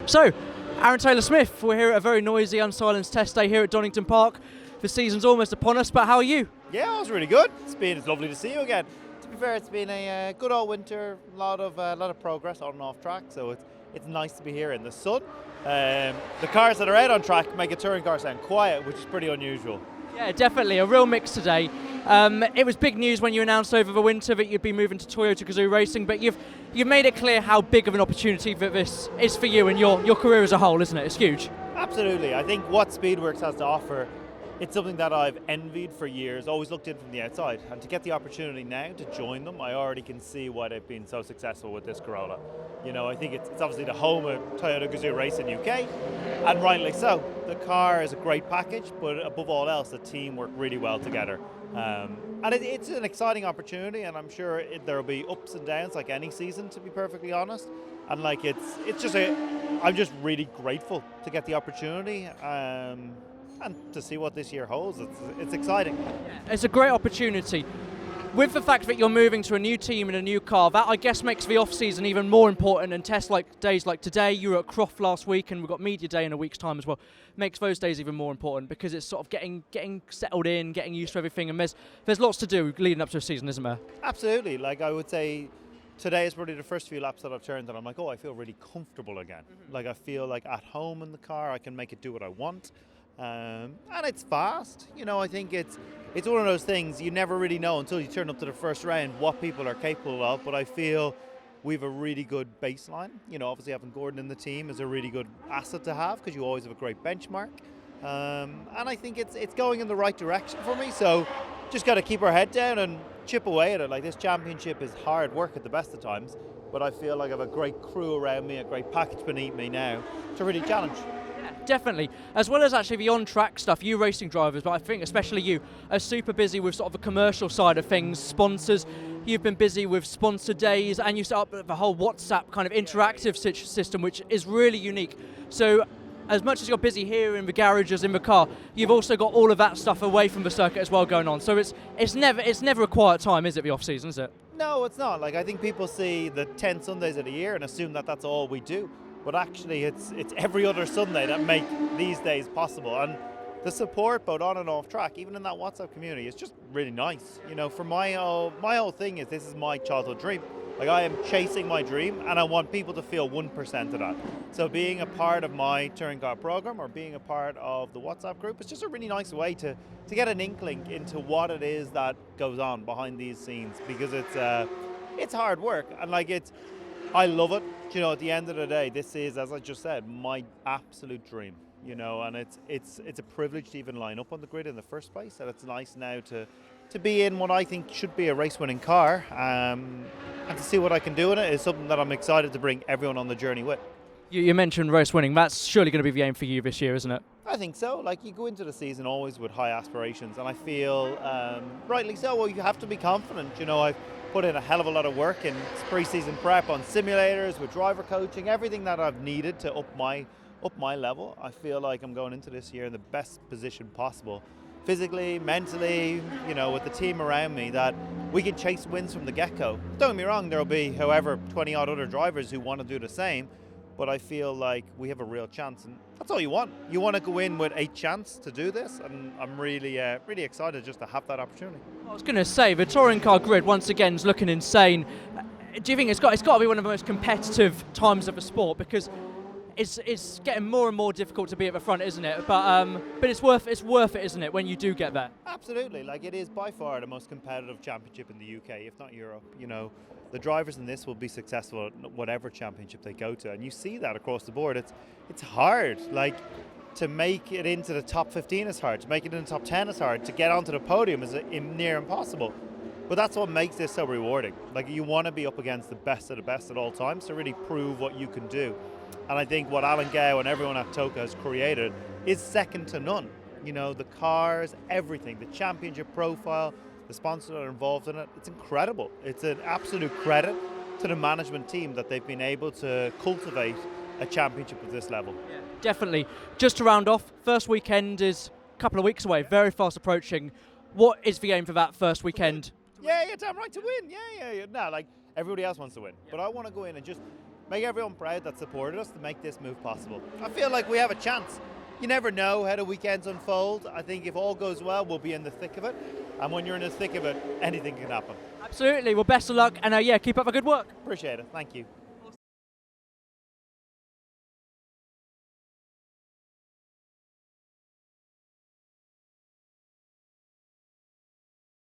So, Árón Taylor-Smith, we're here at a very noisy, unsilenced test day here at Donington Park. The season's almost upon us, but how are you? Yeah, I was really good. It's lovely to see you again. To be fair, it's been a good old winter, a lot of progress on and off track, so it's nice to be here in the sun. The cars that are out on track make a touring car sound quiet, which is pretty unusual. Yeah, definitely, a real mix today. It was big news when you announced over the winter that you'd be moving to Toyota Gazoo Racing, but you've made it clear how big of an opportunity that this is for you and your career as a whole, isn't it? It's huge. Absolutely. I think what Speedworks has to offer, it's something that I've envied for years, always looked in from the outside. And to get the opportunity now to join them, I already can see why they've been so successful with this Corolla. You know, I think it's obviously the home of Toyota Gazoo Racing UK, and rightly so. The car is a great package, but above all else, the team work really well together. And it's an exciting opportunity, and I'm sure there'll be ups and downs like any season, to be perfectly honest. And like I'm just really grateful to get the opportunity. And to see what this year holds. It's exciting. Yeah, it's a great opportunity. With the fact that you're moving to a new team in a new car, that I guess makes the off-season even more important, and tests like days like today, you were at Croft last week and we've got Media Day in a week's time as well, makes those days even more important because it's sort of getting settled in, getting used to everything, and there's lots to do leading up to a season, isn't there? Absolutely. Like I would say, today is probably the first few laps that I've turned and I'm like, oh, I feel really comfortable again. Mm-hmm. Like I feel like at home in the car, I can make it do what I want. And it's fast. You know, I think it's one of those things you never really know until you turn up to the first round what people are capable of, but I feel we have a really good baseline. You know, obviously having Gordon in the team is a really good asset to have because you always have a great benchmark. And I think it's going in the right direction for me, so just got to keep our head down and chip away at it. Like, this championship is hard work at the best of times, but I feel like I have a great crew around me, a great package beneath me now to really challenge. Definitely, as well as actually the on-track stuff, you racing drivers, but I think especially you are super busy with sort of the commercial side of things, sponsors. You've been busy with sponsor days and you set up the whole WhatsApp kind of interactive system, which is really unique. So as much as you're busy here in the garages, in the car, you've also got all of that stuff away from the circuit as well going on. So it's never a quiet time, is it, the off-season, is it? No, it's not. Like, I think people see the 10 Sundays of the year and assume that that's all we do. But actually, it's every other Sunday that make these days possible. And the support, both on and off track, even in that WhatsApp community, is just really nice. You know, for my whole thing is this is my childhood dream. Like, I am chasing my dream, and I want people to feel 1% of that. So being a part of my touring car program or being a part of the WhatsApp group is just a really nice way to get an inkling into what it is that goes on behind these scenes, because it's hard work, and like I love it. You know, at the end of the day, this is, as I just said, my absolute dream. You know, and it's a privilege to even line up on the grid in the first place, and it's nice now to be in what I think should be a race-winning car, and to see what I can do in it is something that I'm excited to bring everyone on the journey with. You mentioned race-winning. That's surely going to be the aim for you this year, isn't it? I think so. Like, you go into the season always with high aspirations, and I feel, rightly so, well, you have to be confident. You know, I've put in a hell of a lot of work in pre-season prep on simulators, with driver coaching, everything that I've needed to up my level. I feel like I'm going into this year in the best position possible, physically, mentally, you know, with the team around me, that we can chase wins from the get-go. Don't get me wrong, there'll be however 20 odd other drivers who want to do the same, but I feel like we have a real chance, and that's all you want. You want to go in with a chance to do this, and I'm really excited just to have that opportunity. I was going to say, the touring car grid once again is looking insane. Do you think it's got to be one of the most competitive times of the sport, because it's getting more and more difficult to be at the front, isn't it? But it's worth it, isn't it, when you do get there? Absolutely. Like, it is by far the most competitive championship in the UK, if not Europe. You know, the drivers in this will be successful at whatever championship they go to, and you see that across the board. It's hard. Like, to make it into the top 15 is hard. To make it in the top 10 is hard. To get onto the podium is near impossible. But that's what makes this so rewarding. Like, you want to be up against the best of the best at all times to really prove what you can do. And I think what Alan Gow and everyone at TOCA has created is second to none. You know, the cars, everything, the championship profile, the sponsors that are involved in it, it's incredible. It's an absolute credit to the management team that they've been able to cultivate a championship of this level. Yeah, definitely. Just to round off, first weekend is a couple of weeks away, very fast approaching. What is the aim for that first weekend? Yeah, damn right, to win. Yeah. No, like, everybody else wants to win. But I want to go in and just make everyone proud that supported us to make this move possible. I feel like we have a chance. You never know how the weekends unfold. I think if all goes well, we'll be in the thick of it. And when you're in the thick of it, anything can happen. Absolutely. Well, best of luck, and yeah, keep up the good work. Appreciate it. Thank you.